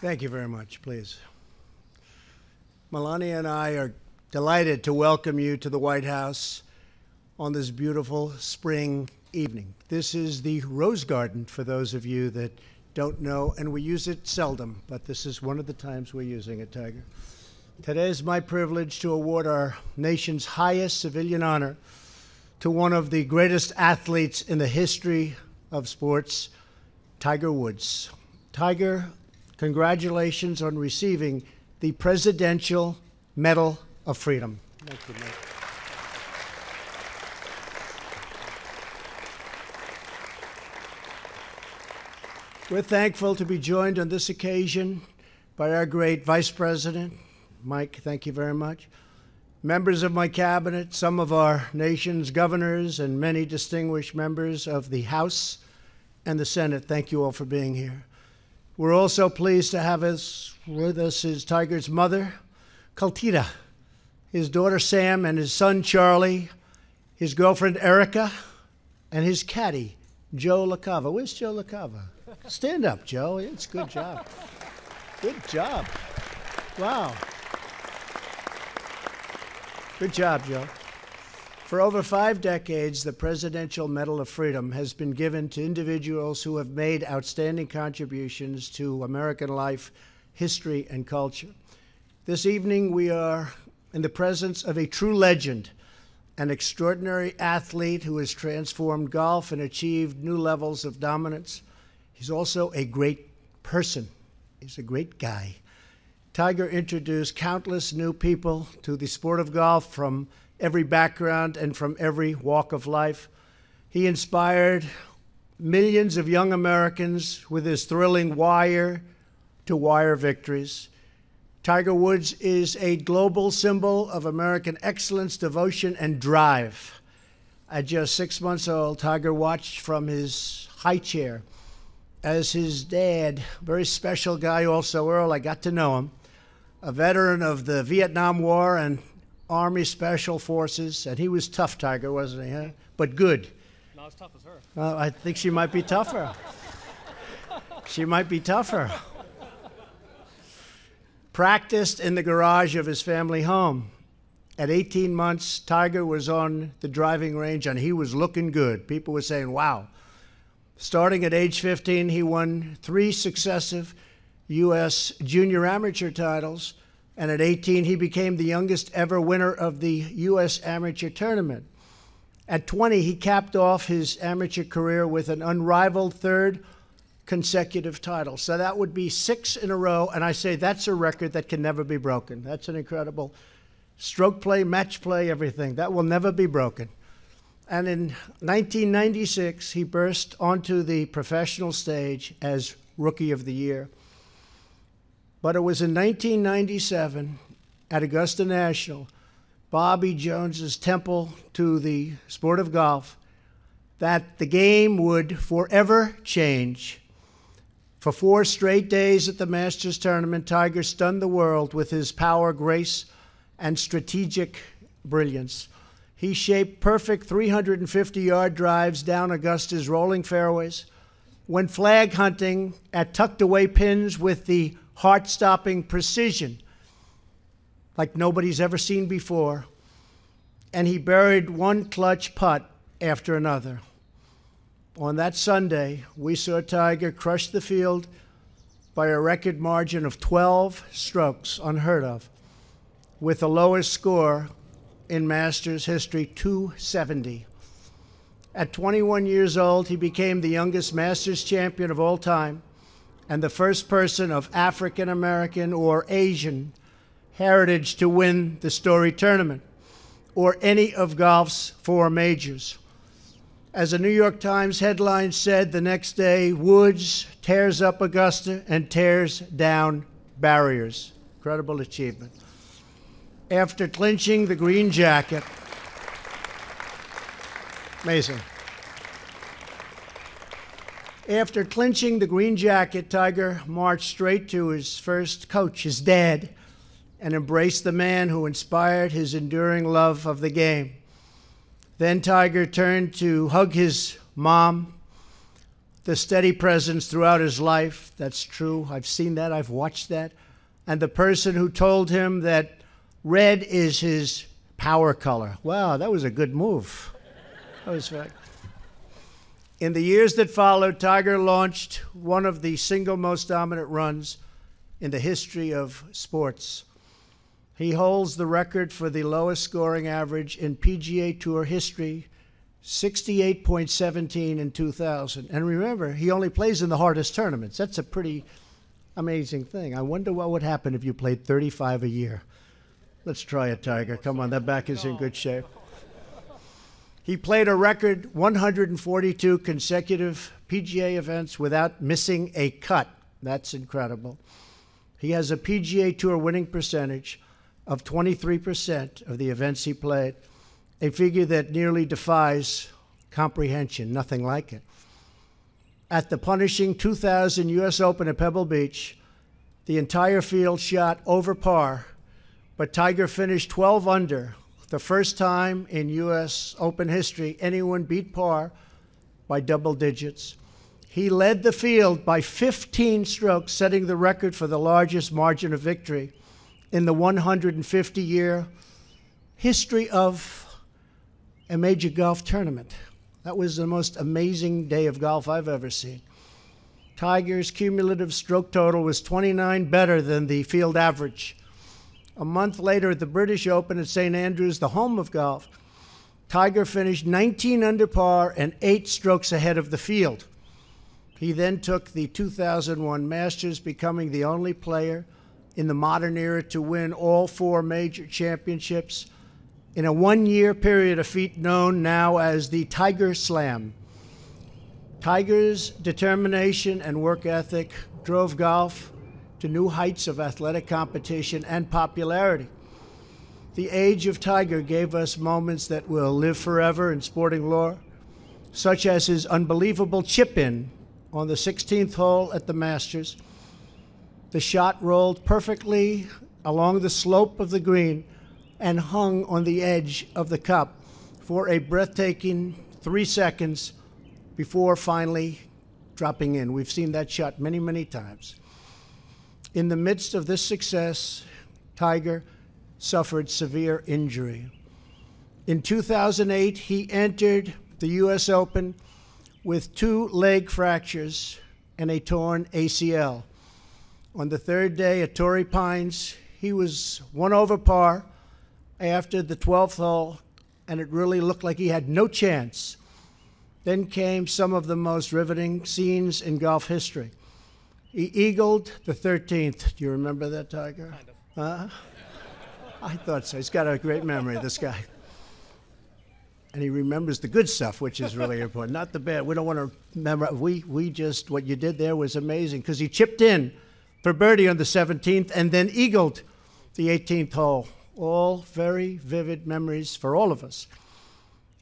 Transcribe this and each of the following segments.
Thank you very much, please. Melania and I are delighted to welcome you to the White House on this beautiful spring evening. This is the Rose Garden, for those of you that don't know, and we use it seldom, but this is one of the times we're using it, Tiger. Today is my privilege to award our nation's highest civilian honor to one of the greatest athletes in the history of sports, Tiger Woods. Tiger, congratulations on receiving the Presidential Medal of Freedom. Thank you, Mike. We're thankful to be joined on this occasion by our great Vice President, Mike, thank you very much, members of my cabinet, some of our nation's governors, and many distinguished members of the House and the Senate. Thank you all for being here. We're also pleased to have with us is Tiger's mother, Kaltida, his daughter Sam, and his son Charlie, his girlfriend Erica, and his caddy, Joe LaCava. Where's Joe LaCava? Stand up, Joe. It's a good job. Good job. Wow. Good job, Joe. For over 5 decades, the Presidential Medal of Freedom has been given to individuals who have made outstanding contributions to American life, history, and culture. This evening, we are in the presence of a true legend, an extraordinary athlete who has transformed golf and achieved new levels of dominance. He's also a great person. He's a great guy. Tiger introduced countless new people to the sport of golf from every background and from every walk of life. He inspired millions of young Americans with his thrilling wire-to-wire victories. Tiger Woods is a global symbol of American excellence, devotion, and drive. At just 6 months old, Tiger watched from his high chair as his dad, very special guy also, Earl, I got to know him, a veteran of the Vietnam War and Army Special Forces, and he was tough, Tiger, wasn't he? Huh? But good. Not as tough as her. I think she might be tougher. She might be tougher. Practiced in the garage of his family home. At 18 months, Tiger was on the driving range, and he was looking good. People were saying, wow. Starting at age 15, he won 3 successive U.S. junior amateur titles, and at 18, he became the youngest ever winner of the U.S. amateur tournament. At 20, he capped off his amateur career with an unrivaled 3rd consecutive title. So that would be 6 in a row, and I say that's a record that can never be broken. That's an incredible stroke play, match play, everything. That will never be broken. And in 1996, he burst onto the professional stage as Rookie of the Year. But it was in 1997 at Augusta National, Bobby Jones's temple to the sport of golf, that the game would forever change. For 4 straight days at the Masters tournament, Tiger stunned the world with his power, grace, and strategic brilliance. He shaped perfect 350-yard drives down Augusta's rolling fairways, went flag hunting at tucked-away pins with the heart-stopping precision like nobody's ever seen before, and he buried one clutch putt after another. On that Sunday, we saw Tiger crush the field by a record margin of 12 strokes, unheard of, with the lowest score in Masters history, 270. At 21 years old, he became the youngest Masters champion of all time and the first person of African American or Asian heritage to win the Story Tournament or any of golf's 4 majors. As a New York Times headline said the next day, Woods tears up Augusta and tears down barriers. Incredible achievement. After clinching the green jacket, amazing. After clinching the green jacket, Tiger marched straight to his first coach, his dad, and embraced the man who inspired his enduring love of the game. Then Tiger turned to hug his mom, the steady presence throughout his life. That's true. I've seen that. I've watched that. And the person who told him that red is his power color. Wow, that was a good move. That was fact. In the years that followed, Tiger launched one of the single most dominant runs in the history of sports. He holds the record for the lowest scoring average in PGA Tour history, 68.17 in 2000. And remember, he only plays in the hardest tournaments. That's a pretty amazing thing. I wonder what would happen if you played 35 a year. Let's try it, Tiger. Come on, that back is in good shape. He played a record 142 consecutive PGA events without missing a cut. That's incredible. He has a PGA Tour winning percentage of 23% of the events he played, a figure that nearly defies comprehension, nothing like it. At the punishing 2000 U.S. Open at Pebble Beach, the entire field shot over par, but Tiger finished 12 under, the first time in U.S. Open history anyone beat par by double digits. He led the field by 15 strokes, setting the record for the largest margin of victory in the 150-year history of a major golf tournament. That was the most amazing day of golf I've ever seen. Tiger's cumulative stroke total was 29 better than the field average. A month later at the British Open at St. Andrews, the home of golf, Tiger finished 19 under par and 8 strokes ahead of the field. He then took the 2001 Masters, becoming the only player in the modern era to win all 4 major championships in a one-year period, a feat known now as the Tiger Slam. Tiger's determination and work ethic drove golf to new heights of athletic competition and popularity. The age of Tiger gave us moments that will live forever in sporting lore, such as his unbelievable chip-in on the 16th hole at the Masters. The shot rolled perfectly along the slope of the green and hung on the edge of the cup for a breathtaking 3 seconds before finally dropping in. We've seen that shot many, many times. In the midst of this success, Tiger suffered severe injury. In 2008, he entered the U.S. Open with 2 leg fractures and a torn ACL. On the 3rd day at Torrey Pines, he was 1 over par after the 12th hole, and it really looked like he had no chance. Then came some of the most riveting scenes in golf history. He eagled the 13th. Do you remember that, Tiger? Kind of. I thought so. He's got a great memory, this guy. And he remembers the good stuff, which is really important, not the bad. We don't want to remember. We just, what you did there was amazing, because he chipped in for birdie on the 17th and then eagled the 18th hole. All very vivid memories for all of us.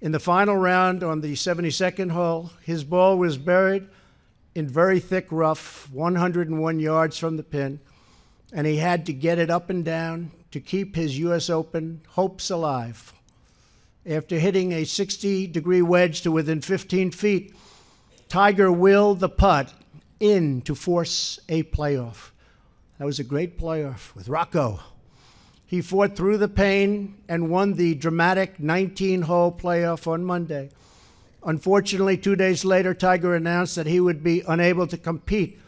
In the final round on the 72nd hole, his ball was buried in very thick rough, 101 yards from the pin, and he had to get it up and down to keep his U.S. Open hopes alive. After hitting a 60-degree wedge to within 15 feet, Tiger willed the putt in to force a playoff. That was a great playoff with Rocco. He fought through the pain and won the dramatic 19-hole playoff on Monday. Unfortunately, 2 days later, Tiger announced that he would be unable to compete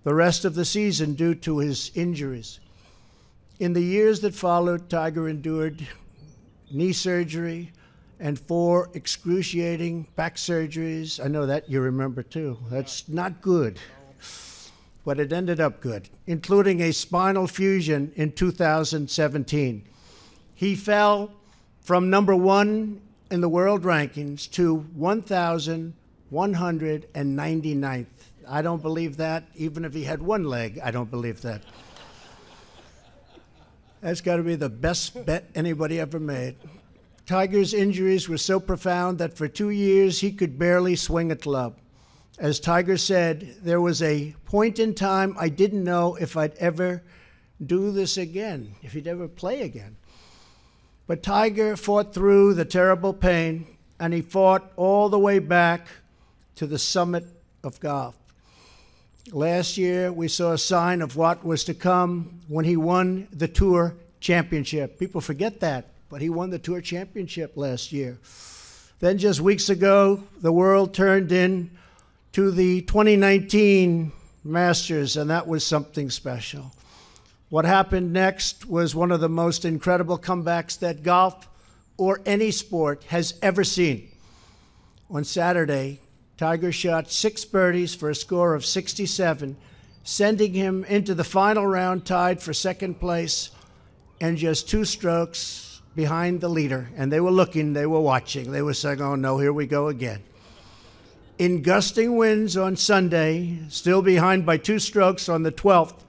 the rest of the season due to his injuries. In the years that followed, Tiger endured knee surgery and 4 excruciating back surgeries. I know that you remember too. That's not good, but it ended up good, including a spinal fusion in 2017. He fell from number 1 in the world rankings to 1,199th. I don't believe that. Even if he had 1 leg, I don't believe that. That's got to be the best bet anybody ever made. Tiger's injuries were so profound that for 2 years he could barely swing a club. As Tiger said, there was a point in time I didn't know if I'd ever do this again, if he'd ever play again. But Tiger fought through the terrible pain, and he fought all the way back to the summit of golf. Last year, we saw a sign of what was to come when he won the Tour Championship. People forget that, but he won the Tour Championship last year. Then just weeks ago, the world turned in to the 2019 Masters, and that was something special. What happened next was one of the most incredible comebacks that golf or any sport has ever seen. On Saturday, Tiger shot 6 birdies for a score of 67, sending him into the final round tied for second place and just 2 strokes behind the leader. And they were looking, they were watching, they were saying, oh no, here we go again. In gusting winds on Sunday, still behind by 2 strokes on the 12th,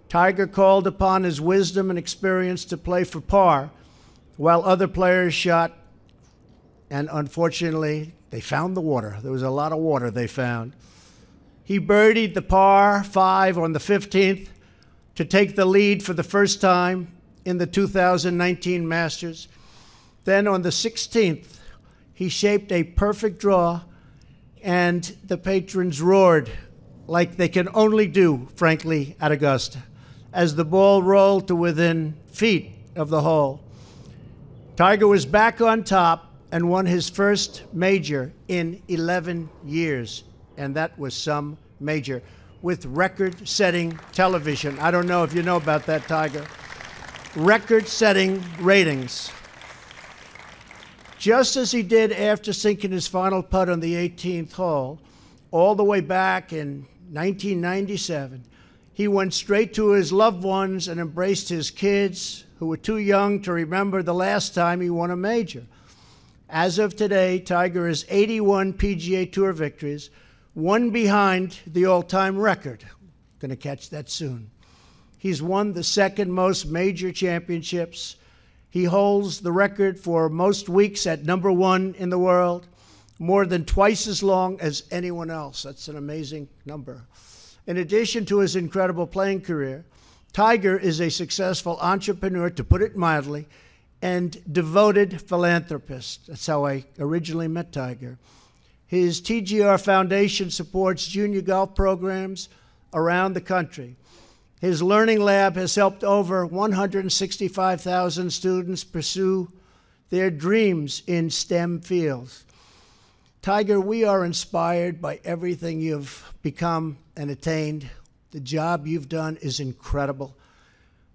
Tiger called upon his wisdom and experience to play for par, while other players shot, and unfortunately, they found the water. There was a lot of water they found. He birdied the par 5 on the 15th to take the lead for the first time in the 2019 Masters. Then on the 16th, he shaped a perfect draw, and the patrons roared like they can only do, frankly, at Augusta, as the ball rolled to within feet of the hole. Tiger was back on top and won his first major in 11 years, and that was some major, with record-setting television. I don't know if you know about that, Tiger. Record-setting ratings. Just as he did after sinking his final putt on the 18th hole, all the way back in 1997, he went straight to his loved ones and embraced his kids, who were too young to remember the last time he won a major. As of today, Tiger has 81 PGA Tour victories, 1 behind the all-time record. Going to catch that soon. He's won the 2nd most major championships. He holds the record for most weeks at #1 in the world, more than twice as long as anyone else. That's an amazing number. In addition to his incredible playing career, Tiger is a successful entrepreneur, to put it mildly, and devoted philanthropist. That's how I originally met Tiger. His TGR Foundation supports junior golf programs around the country. His Learning Lab has helped over 165,000 students pursue their dreams in STEM fields. Tiger, we are inspired by everything you've become and attained. The job you've done is incredible.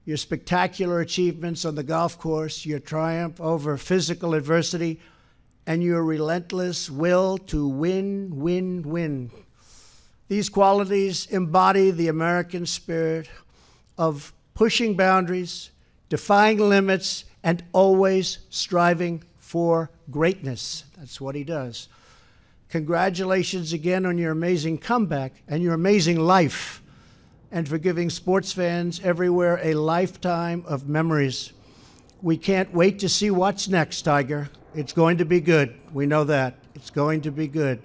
Your spectacular achievements on the golf course, your triumph over physical adversity, and your relentless will to win, win, win. These qualities embody the American spirit of pushing boundaries, defying limits, and always striving for greatness. That's what he does. Congratulations again on your amazing comeback and your amazing life, and for giving sports fans everywhere a lifetime of memories. We can't wait to see what's next, Tiger. It's going to be good. We know that. It's going to be good,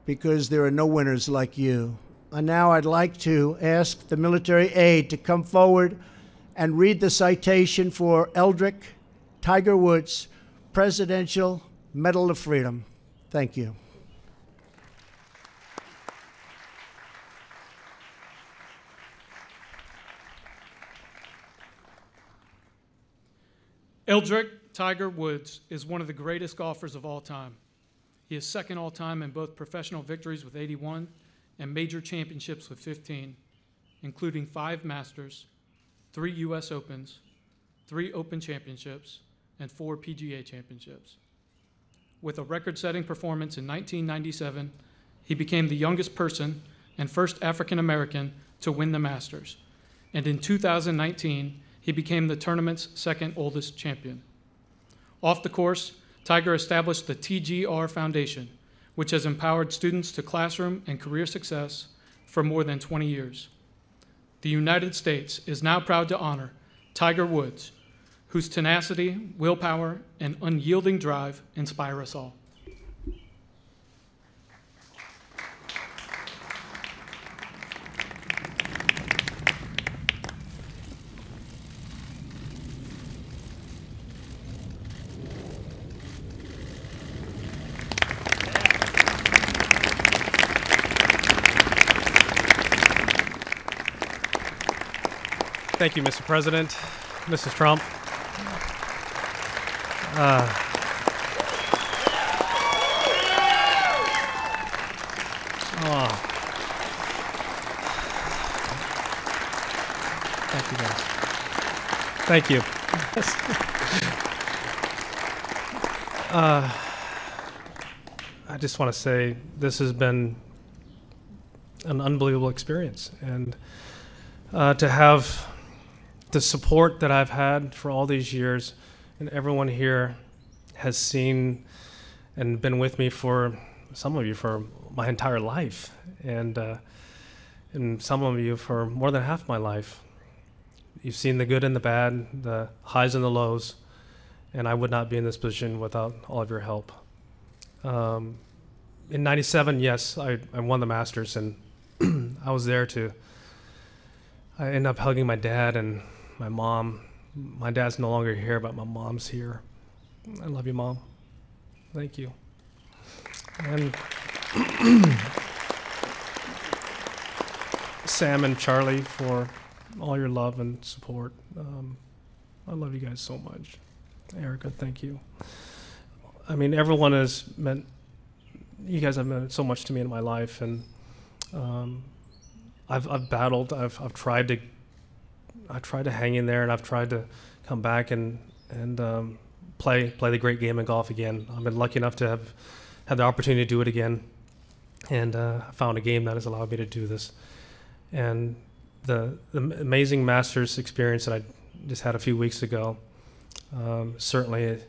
because there are no winners like you. And now I'd like to ask the military aide to come forward and read the citation for Eldrick Tiger Woods Presidential Medal of Freedom. Thank you. Eldrick Tiger Woods is one of the greatest golfers of all time. He is second all-time in both professional victories with 81 and major championships with 15, including 5 Masters, 3 U.S. Opens, 3 Open Championships, and 4 PGA Championships. With a record-setting performance in 1997, he became the youngest person and first African American to win the Masters. And in 2019, he became the tournament's second oldest champion. Off the course, Tiger established the TGR Foundation, which has empowered students to classroom and career success for more than 20 years. The United States is now proud to honor Tiger Woods, whose tenacity, willpower, and unyielding drive inspire us all. Thank you, Mr. President, Mrs. Trump. Thank you, guys. Thank you. I just want to say this has been an unbelievable experience, and to have the support that I've had for all these years, and everyone here has seen and been with me for, some of you for my entire life, and some of you for more than half my life. You've seen the good and the bad, the highs and the lows, and I would not be in this position without all of your help. In '97, yes, I won the Masters, and I was there I ended up hugging my dad and my mom. My dad's no longer here, but my mom's here. I love you, Mom. Thank you. And Sam and Charlie, for all your love and support. I love you guys so much. Erica, thank you. I mean, everyone has meant, you guys have meant so much to me in my life, and I've battled. I've tried to hang in there, and I've tried to come back and play the great game of golf again. I've been lucky enough to have had the opportunity to do it again, and I found a game that has allowed me to do this. And the amazing Masters experience that I just had a few weeks ago, certainly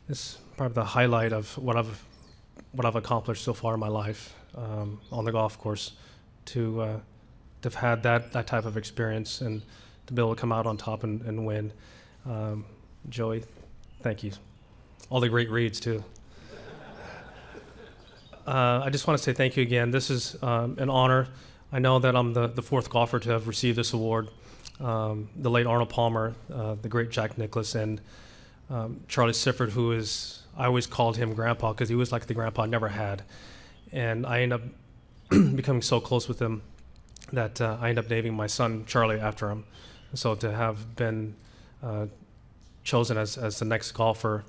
is probably the highlight of what I've accomplished so far in my life on the golf course. To have had that type of experience and to be able to come out on top and win. Joey, thank you. All the great reads too. I just want to say thank you again. This is an honor. I know that I'm the fourth golfer to have received this award. The late Arnold Palmer, the great Jack Nicklaus, and Charlie Sifford, who is, I always called him Grandpa because he was like the grandpa I never had. And I ended up becoming so close with him that I ended up naming my son Charlie after him. So to have been chosen as the next golfer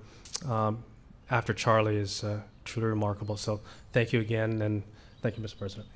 after Charlie is truly remarkable. So thank you again, and thank you, Mr. President.